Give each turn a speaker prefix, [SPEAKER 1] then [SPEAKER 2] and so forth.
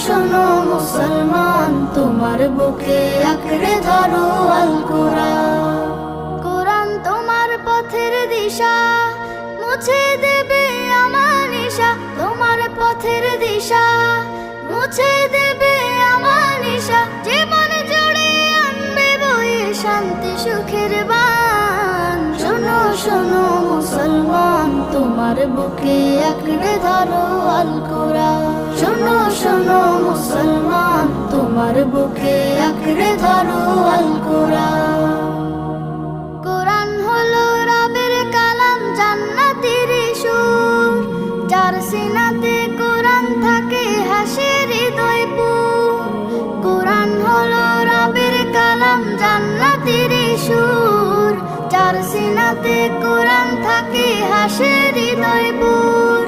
[SPEAKER 1] শোনো মুসলমান, তোমার বুকে আঁকড়ে ধরো আল কোরআন। কোরআন তোমার পথের দিশা, মুছে দেবে আমার নিশা। তোমার পথের দিশা, মুছে দেবে আমার নিশা। জীবন জুড়ে আনবে বয়ে শান্তি সুখের বান। শোনো শোনো মুসলমান, তোমার বুকে আঁকড়ে ধরো আল কোরআন। শোনো শোনো মুসলমান, তোমার বুকে আঁকড়ে ধরো আল কোরআন। কোরআন হলো রবের কালাম, জান্নাতের সুর। যার সিনাতে কোরআন থাকে হাসে হৃদয় পুর। কোরআন হলো রবের কালাম, জান্নাতের সুর। যার সিনাতে কোরআন থাকে হাসে হৃদয় পুর।